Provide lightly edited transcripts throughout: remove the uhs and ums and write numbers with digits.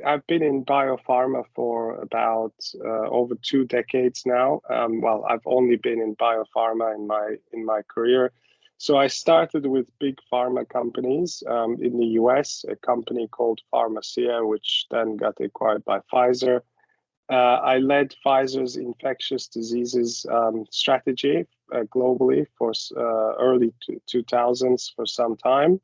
I've been in biopharma for about over 2 decades now. Well, I've only been in biopharma in my career. So I started with big pharma companies in the US, a company called Pharmacia, which then got acquired by Pfizer. I led Pfizer's infectious diseases strategy globally for early 2000s for some time.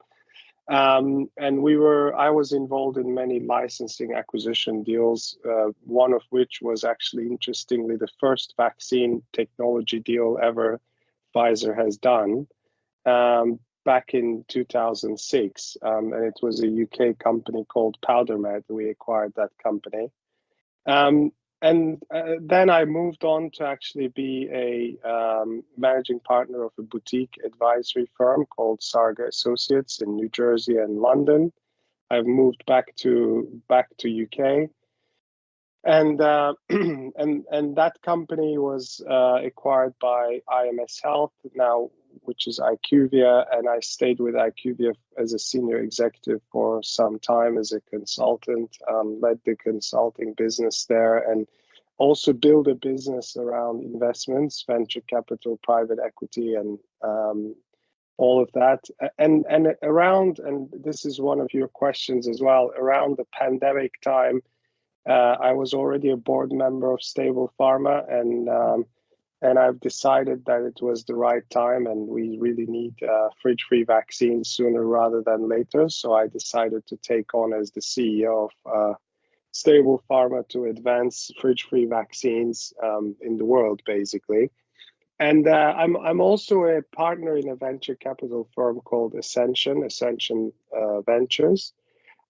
And I was involved in many licensing acquisition deals, one of which was actually, interestingly, the first vaccine technology deal ever Pfizer has done back in 2006. And it was a UK company called Powdermed. We acquired that company. Then I moved on to actually be a managing partner of a boutique advisory firm called Sarga Associates in New Jersey and London. I've moved back to UK, and that company was acquired by IMS Health now, which is IQVIA, and I stayed with IQVIA as a senior executive for some time as a consultant, led the consulting business there, and also build a business around investments, venture capital, private equity, and all of that. And this is one of your questions as well, around the pandemic time, I was already a board member of Stablepharma, and I've decided that it was the right time, and we really need fridge-free vaccines sooner rather than later. So I decided to take on as the CEO of Stablepharma to advance fridge-free vaccines in the world, basically. And I'm also a partner in a venture capital firm called Ascension Ventures.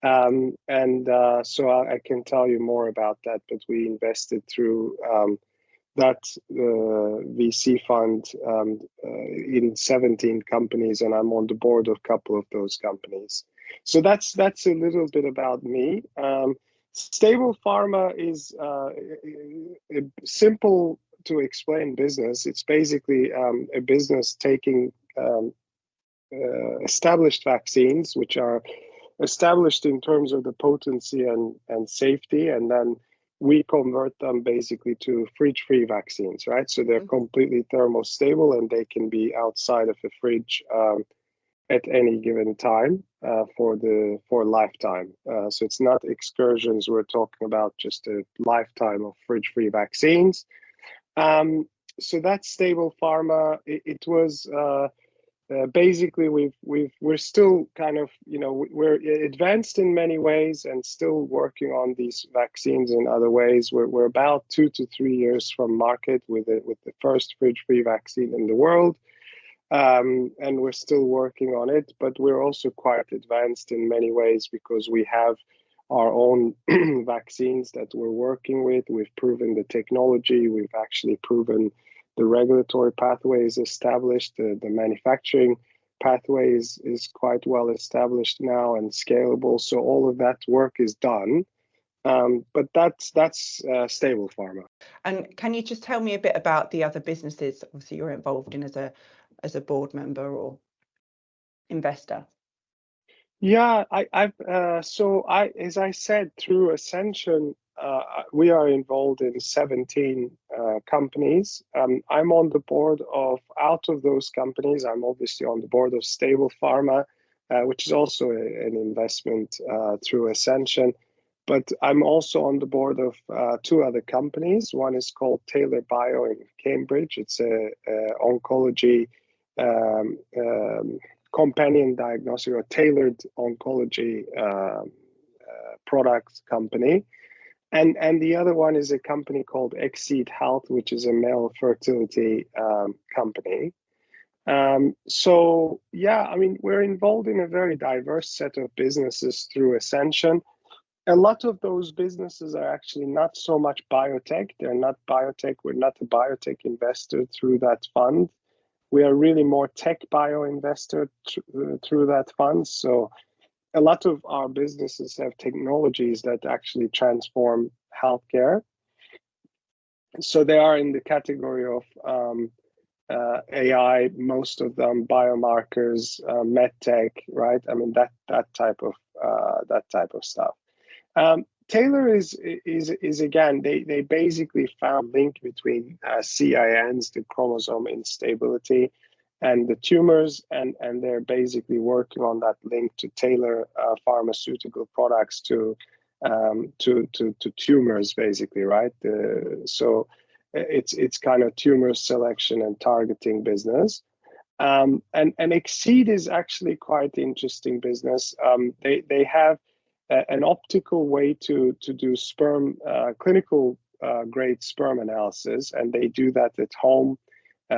So I can tell you more about that, but we invested through that VC fund in 17 companies, and I'm on the board of a couple of those companies. So that's a little bit about me. Stablepharma is a simple to explain business. It's basically a business taking established vaccines, which are established in terms of the potency and safety, and then we convert them basically to fridge-free vaccines, right? So they're completely thermostable, and they can be outside of a fridge at any given time for lifetime. So it's not excursions. We're talking about just a lifetime of fridge-free vaccines. So that's Stablepharma. It was basically we're still kind of, we're advanced in many ways and still working on these vaccines in other ways. We're about 2 to 3 years from market with the first fridge-free vaccine in the world. And we're still working on it, but we're also quite advanced in many ways because we have our own vaccines that we're working with. We've proven the technology. We've actually proven the regulatory pathway is established. The manufacturing pathway is quite well established now and scalable. So all of that work is done. But that's Stablepharma. And can you just tell me a bit about the other businesses obviously you're involved in as a board member or investor? Yeah, as I said, through Ascension, we are involved in 17 companies. I'm on the board out of those companies, I'm obviously on the board of Stablepharma, which is also an investment through Ascension. But I'm also on the board of 2 other companies. One is called Taylor Bio in Cambridge. It's a oncology companion diagnostic or tailored oncology product company. And the other one is a company called Exceed Health, which is a male fertility company. So yeah, I mean, we're involved in a very diverse set of businesses through Ascension. A lot of those businesses are actually not so much biotech. They're not biotech. We're not a biotech investor through that fund. We are really more tech bio investor through that fund. So a lot of our businesses have technologies that actually transform healthcare. So they are in the category of AI, most of them biomarkers, medtech, right? I mean that type of stuff. Taylor is again, they basically found link between CINs, the chromosome instability, and the tumors, and they're basically working on that link to tailor pharmaceutical products to tumors, basically, right? So it's kind of tumor selection and targeting business. And Exceed is actually quite interesting business. They have an optical way to do sperm clinical grade sperm analysis, and they do that at home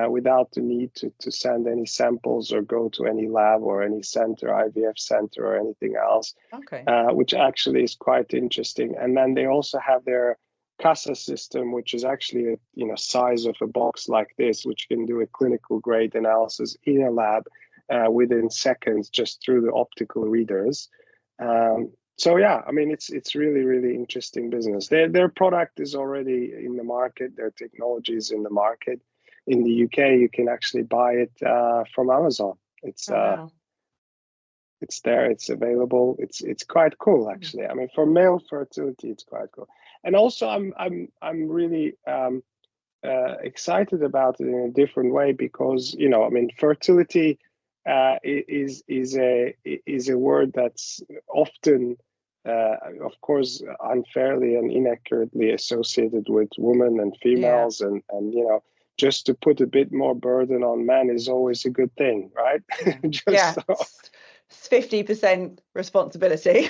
without the need to send any samples or go to any lab or any center, IVF center or anything else. Okay. Which actually is quite interesting. And then they also have their CASA system, which is actually a size of a box like this, which can do a clinical grade analysis in a lab within seconds just through the optical readers. So yeah, I mean, it's really interesting business. Their product is already in the market. Their technology is in the market. In the UK, you can actually buy it from Amazon. It's wow. It's there. It's available. It's quite cool, actually. I mean, for male fertility, it's quite cool. And also, I'm really excited about it in a different way because I mean, fertility is a word that's often, of course, unfairly and inaccurately associated with women and females, and just to put a bit more burden on men is always a good thing, right? It's 50% responsibility.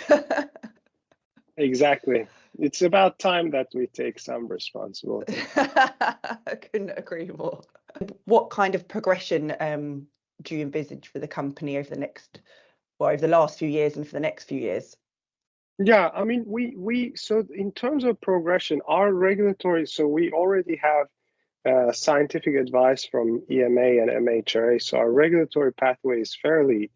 Exactly. It's about time that we take some responsibility. I couldn't agree more. What kind of progression do you envisage for the company over the last few years and for the next few years? Yeah, I mean, so in terms of progression, our regulatory, so we already have scientific advice from EMA and MHRA. So our regulatory pathway is fairly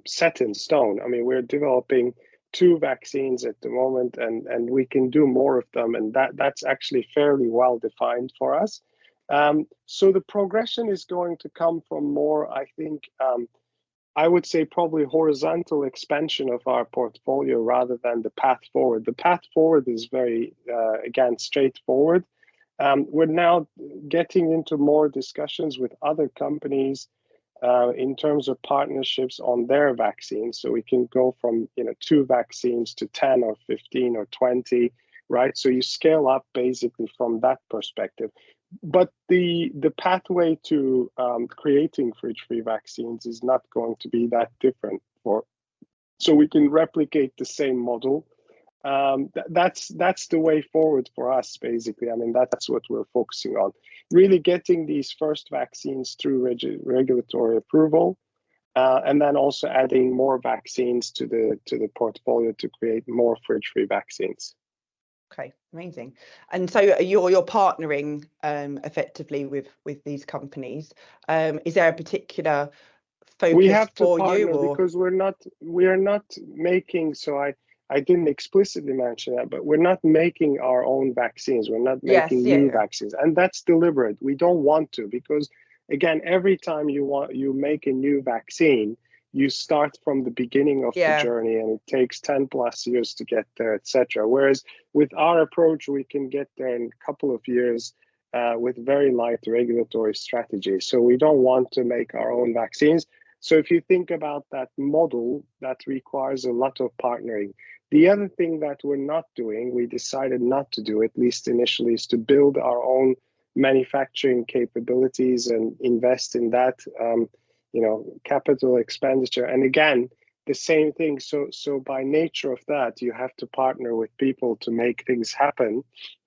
set in stone. I mean, we're developing 2 vaccines at the moment, and we can do more of them, and that's actually fairly well defined for us. So the progression is going to come from more, I think, I would say probably horizontal expansion of our portfolio rather than the path forward. The path forward is very, again, straightforward. We're now getting into more discussions with other companies in terms of partnerships on their vaccines. So we can go from 2 vaccines to 10 or 15 or 20, right? So you scale up basically from that perspective. But the pathway to creating fridge-free vaccines is not going to be that different. So we can replicate the same model. That's the way forward for us, basically. I mean, that's what we're focusing on. Really getting these first vaccines through regulatory approval, and then also adding more vaccines to the portfolio to create more fridge-free vaccines. Okay, amazing. And so you're partnering effectively with these companies. Is there a particular focus we have to for partner you? Or? Because we are not making, so I didn't explicitly mention that, but we're not making our own vaccines. We're not making new vaccines, and that's deliberate. We don't want to, because again, every time you make a new vaccine, you start from the beginning of the journey, and it takes 10 plus years to get there, etc. Whereas with our approach, we can get there in a couple of years with very light regulatory strategy. So we don't want to make our own vaccines. So if you think about that model, that requires a lot of partnering. The other thing that we're not doing, we decided not to do, at least initially, is to build our own manufacturing capabilities and invest in that. Capital expenditure. And again, the same thing. So by nature of that, you have to partner with people to make things happen,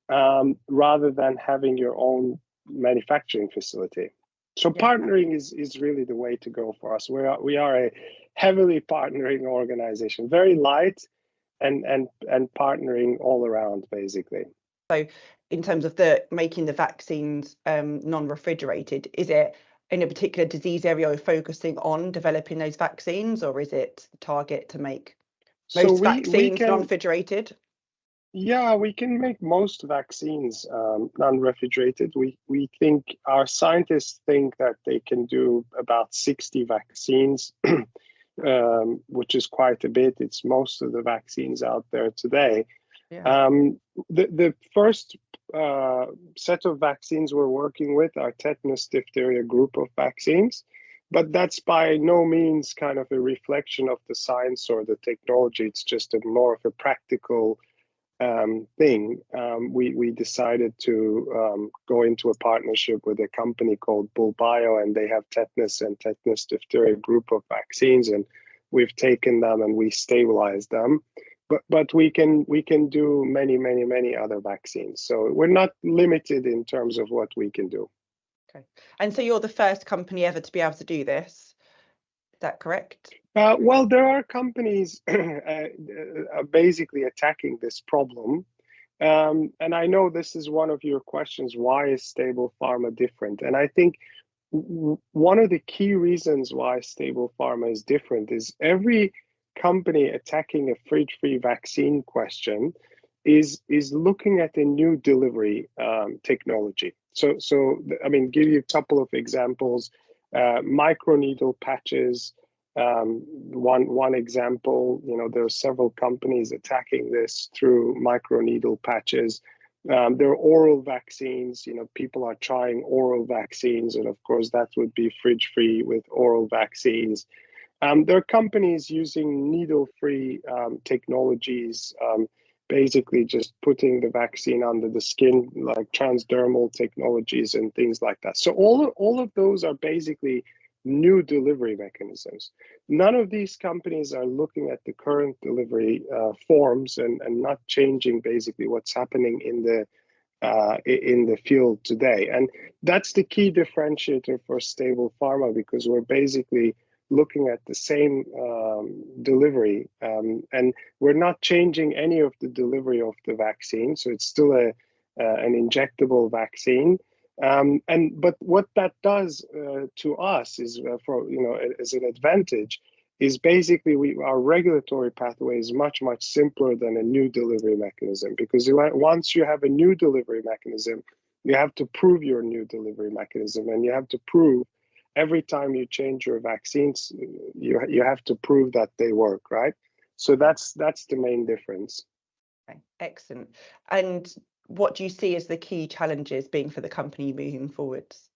rather than having your own manufacturing facility. So partnering is really the way to go for us. We are a heavily partnering organization, very light and partnering all around, basically. So in terms of making the vaccines non-refrigerated, is it in a particular disease area you're focusing on developing those vaccines, or is it target to make most vaccines non-refrigerated? Yeah, we can make most vaccines non-refrigerated. We think, our scientists think that they can do about 60 vaccines, which is quite a bit. It's most of the vaccines out there today. Yeah. The first set of vaccines we're working with are tetanus, diphtheria group of vaccines, but that's by no means kind of a reflection of the science or the technology. It's just more of a practical thing. We decided to go into a partnership with a company called Bull Bio, and they have tetanus and tetanus diphtheria group of vaccines, and we've taken them and we stabilized them. But we can do many other vaccines. So we're not limited in terms of what we can do. Okay. And so you're the first company ever to be able to do this. Is that correct? Well, there are companies basically attacking this problem. And I know this is one of your questions, why is Stablepharma different? And I think one of the key reasons why Stablepharma is different is every company attacking a fridge-free vaccine question is looking at a new delivery technology. So I mean, give you a couple of examples. Microneedle patches, one example. You know, there are several companies attacking this through microneedle patches. There are oral vaccines. You know, people are trying oral vaccines, and of course that would be fridge-free with oral vaccines. There are companies using needle-free technologies, basically just putting the vaccine under the skin, like transdermal technologies and things like that. So all of those are basically new delivery mechanisms. None of these companies are looking at the current delivery forms and not changing basically what's happening in the field today. And that's the key differentiator for Stablepharma, because we're basically looking at the same delivery, and we're not changing any of the delivery of the vaccine. So it's still an injectable vaccine. But what that does to us is, as an advantage, is basically our regulatory pathway is much simpler than a new delivery mechanism, because once you have a new delivery mechanism, you have to prove your new delivery mechanism, and you have to prove every time you change your vaccines, you have to prove that they work, right? So that's the main difference. Okay, excellent. And what do you see as the key challenges being for the company moving forwards?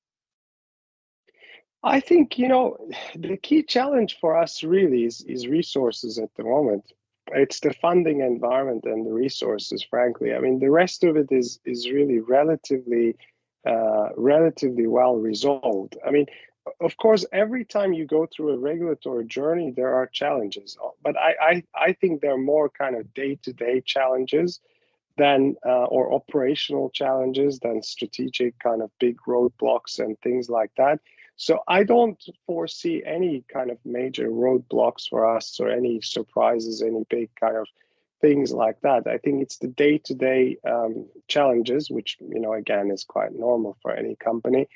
I think, the key challenge for us really is resources at the moment. It's the funding environment and the resources, frankly. I mean, the rest of it is really relatively well resolved. I mean, of course, every time you go through a regulatory journey, there are challenges, but I think they're more kind of day-to-day challenges than or operational challenges than strategic kind of big roadblocks and things like that. So I don't foresee any kind of major roadblocks for us or any surprises, any big kind of things like that. I think it's the day-to-day challenges, which, again, is quite normal for any company.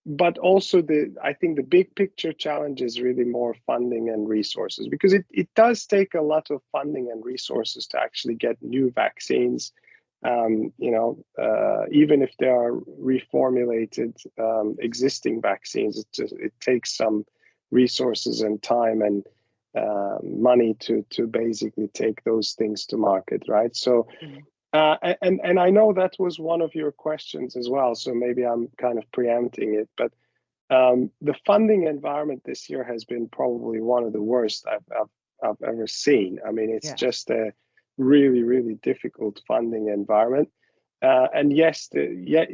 But also I think the big picture challenge is really more funding and resources, because it does take a lot of funding and resources to actually get new vaccines. Even if they are reformulated existing vaccines, it takes some resources and time and money to basically take those things to market, right? So. And I know that was one of your questions as well, so maybe I'm kind of preempting it, but the funding environment this year has been probably one of the worst I've ever seen. I mean, it's just a really difficult funding environment. And yes,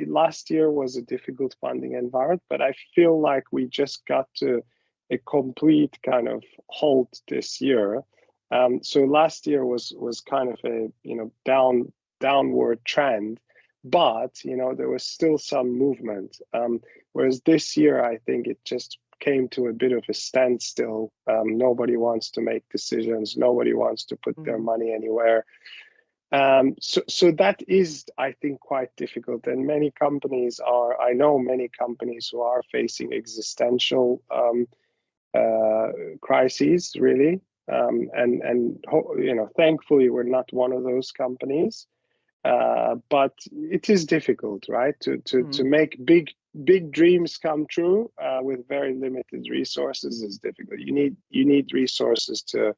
last year was a difficult funding environment, but I feel like we just got to a complete kind of halt this year. So last year was kind of a downward trend, but there was still some movement. Whereas this year, I think it just came to a bit of a standstill. Nobody wants to make decisions. Nobody wants to put their money anywhere. So that is, I think, quite difficult. And many companies I know many companies who are facing existential crises, really. And thankfully, we're not one of those companies. But it is difficult, right? To make big dreams come true with very limited resources is difficult. You need resources to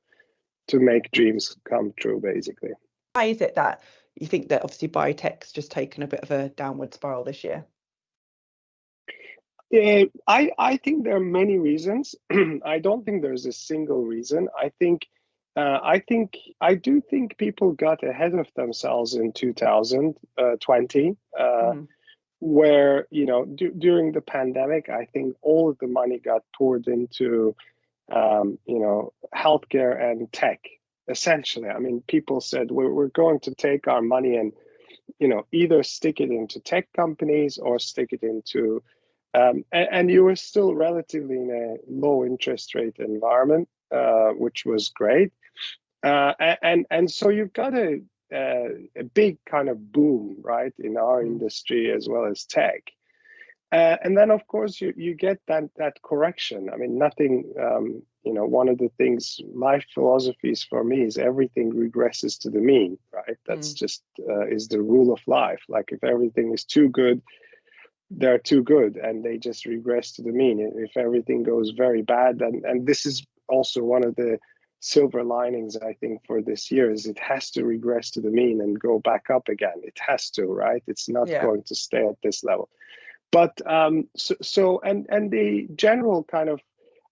make dreams come true, basically. Why is it that you think that obviously biotech's just taken a bit of a downward spiral this year? I think there are many reasons. I don't think there's a single reason. I do think people got ahead of themselves in 2020, where during the pandemic, I think all of the money got poured into healthcare and tech. Essentially, I mean, people said we're going to take our money and either stick it into tech companies or stick it into and you were still relatively in a low interest rate environment, which was great. And so you've got a big kind of boom, right, in our industry as well as tech. And then, of course, you get that correction. I mean, nothing, one of the things, my philosophies for me is everything regresses to the mean, right? That's just is the rule of life. Like if everything is too good, they're too good and they just regress to the mean. If everything goes very bad, and this is also one of the silver linings, I think, for this year is it has to regress to the mean and go back up again. It has to, right? It's not going to stay at this level. But the general kind of,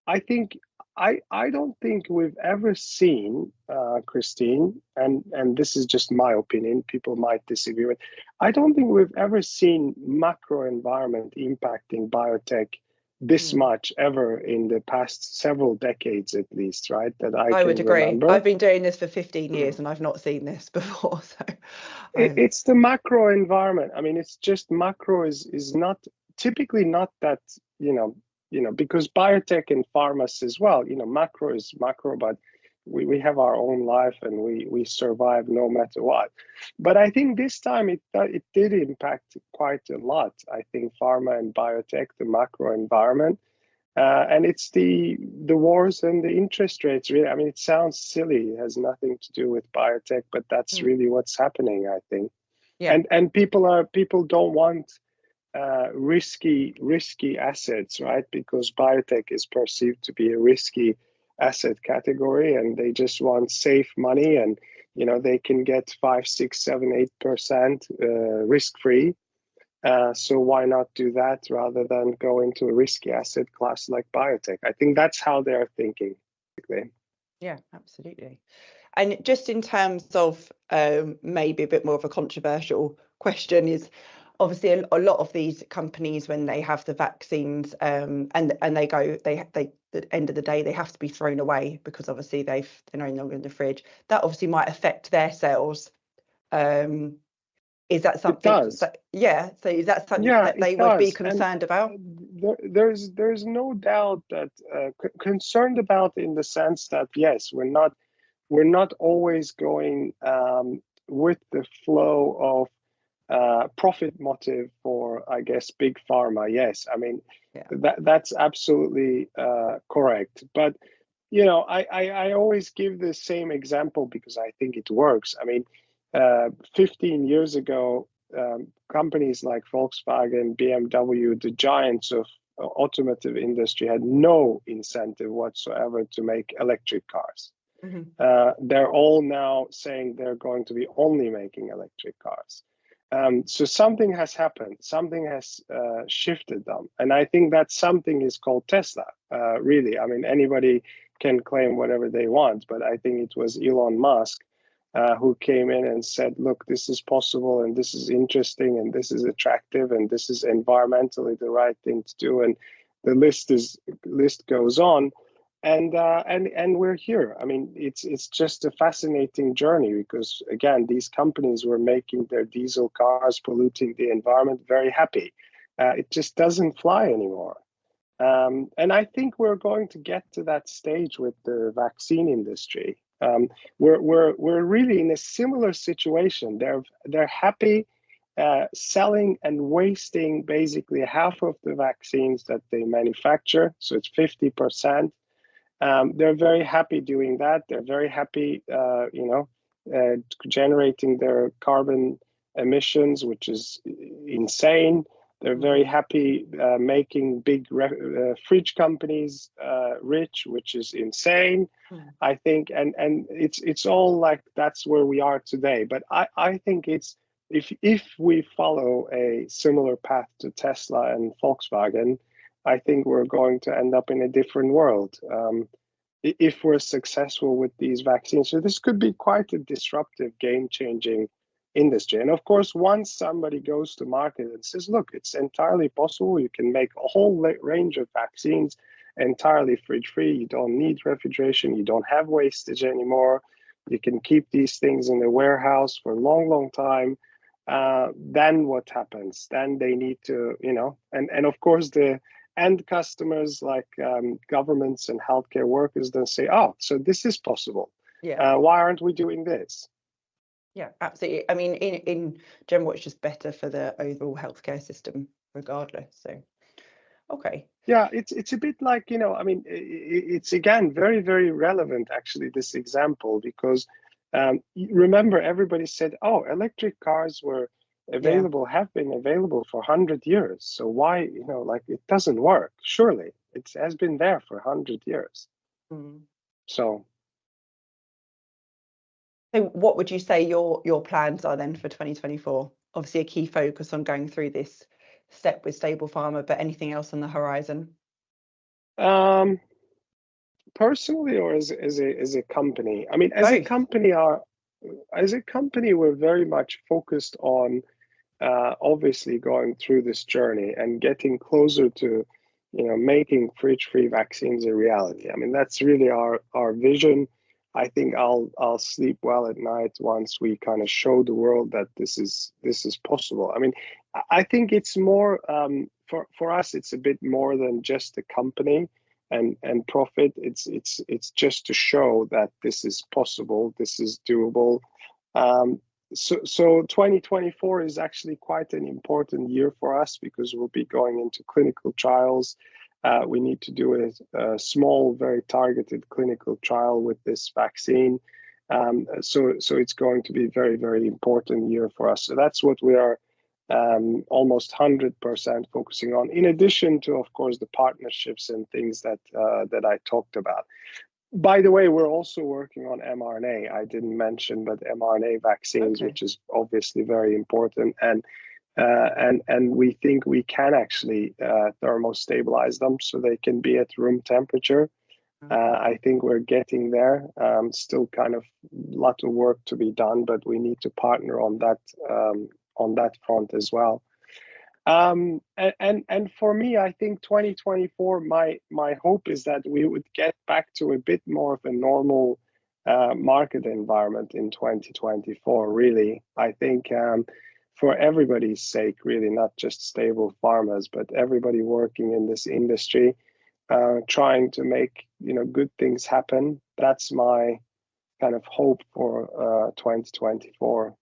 I think, I don't think we've ever seen, Christine, and this is just my opinion, people might disagree with, I don't think we've ever seen macro environment impacting biotech this much ever in the past several decades, at least, right? That I would agree. Remember. I've been doing this for 15 years and I've not seen this before. So it's the macro environment. I mean, it's just macro is not typically not that, because biotech and pharmas as well, macro is macro, but we have our own life and we survive no matter what. But I think this time it did impact quite a lot. I think pharma and biotech, the macro environment, and it's the wars and the interest rates. Really, I mean, it sounds silly. It has nothing to do with biotech, but that's really what's happening, I think. Yeah. And people don't want risky assets, right? Because biotech is perceived to be a risky asset category, and they just want safe money, and they can get 5, 6, 7, 8% risk-free. So why not do that rather than go into a risky asset class like biotech? I think that's how they're thinking. Yeah, absolutely. And just in terms of maybe a bit more of a controversial question is, obviously a lot of these companies, when they have the vaccines and they at the end of the day they have to be thrown away because obviously they're no longer in the fridge, that obviously might affect their sales. Is that something? It does. So is that something that they would be concerned about? There's no doubt that concerned about, in the sense that yes, we're not always going with the flow of profit motive for, I guess, big pharma. Yes, I mean, that's absolutely correct. But I always give the same example because I think it works. I mean, 15 years ago, companies like Volkswagen, BMW, the giants of automotive industry, had no incentive whatsoever to make electric cars. They're all now saying they're going to be only making electric cars. So something has happened, something has shifted them. And I think that something is called Tesla, really. I mean, anybody can claim whatever they want, but I think it was Elon Musk who came in and said, look, this is possible, and this is interesting, and this is attractive, and this is environmentally the right thing to do. And the list goes on. And we're here. I mean, it's just a fascinating journey because, again, these companies were making their diesel cars, polluting the environment, very happy. It just doesn't fly anymore. And I think we're going to get to that stage with the vaccine industry. We're really in a similar situation. They're happy selling and wasting basically half of the vaccines that they manufacture. So it's 50%. They're very happy doing that. They're very happy, generating their carbon emissions, which is insane. They're very happy making big fridge companies rich, which is insane, I think. And it's all like that's where we are today. But I think it's if we follow a similar path to Tesla and Volkswagen, I think we're going to end up in a different world. If we're successful with these vaccines. So this could be quite a disruptive, game-changing industry. And of course, once somebody goes to market and says, look, it's entirely possible, you can make a whole range of vaccines entirely fridge-free, you don't need refrigeration, you don't have wastage anymore, you can keep these things in the warehouse for a long, long time, then what happens? Then they need to, and of course, the end customers like governments and healthcare workers then say, oh, so this is possible. Yeah. Why aren't we doing this? Yeah, absolutely. I mean, in general, it's just better for the overall healthcare system regardless. So, okay. Yeah, it's a bit like, I mean, it's again, very, very relevant, actually, this example, because remember, everybody said, oh, electric cars were available, have been available for 100 years. So why, like it doesn't work? Surely it has been there for 100 years. So what would you say your plans are then for 2024? Obviously a key focus on going through this step with Stablepharma, but anything else on the horizon? Personally, or as a company? I mean, as Both. a company, we're very much focused on obviously going through this journey and getting closer to, making fridge-free vaccines a reality. I mean, that's really our vision. I think I'll sleep well at night once we kind of show the world that this is possible. I mean, I think it's more for us. It's a bit more than just a company and profit. It's just to show that this is possible. This is doable. So 2024 is actually quite an important year for us because we'll be going into clinical trials. We need to do a small, very targeted clinical trial with this vaccine. So it's going to be a very, very important year for us. So that's what we are almost 100% focusing on, in addition to, of course, the partnerships and things that I talked about. By the way, we're also working on mRNA. I didn't mention, but mRNA vaccines, which is obviously very important, and we think we can actually thermostabilize them so they can be at room temperature. I think we're getting there. Still kind of a lot of work to be done, but we need to partner on that front as well. And for me, I think 2024, my hope is that we would get back to a bit more of a normal market environment in 2024. Really, I think for everybody's sake, really, not just Stablepharma's, but everybody working in this industry, trying to make good things happen. That's my kind of hope for 2024.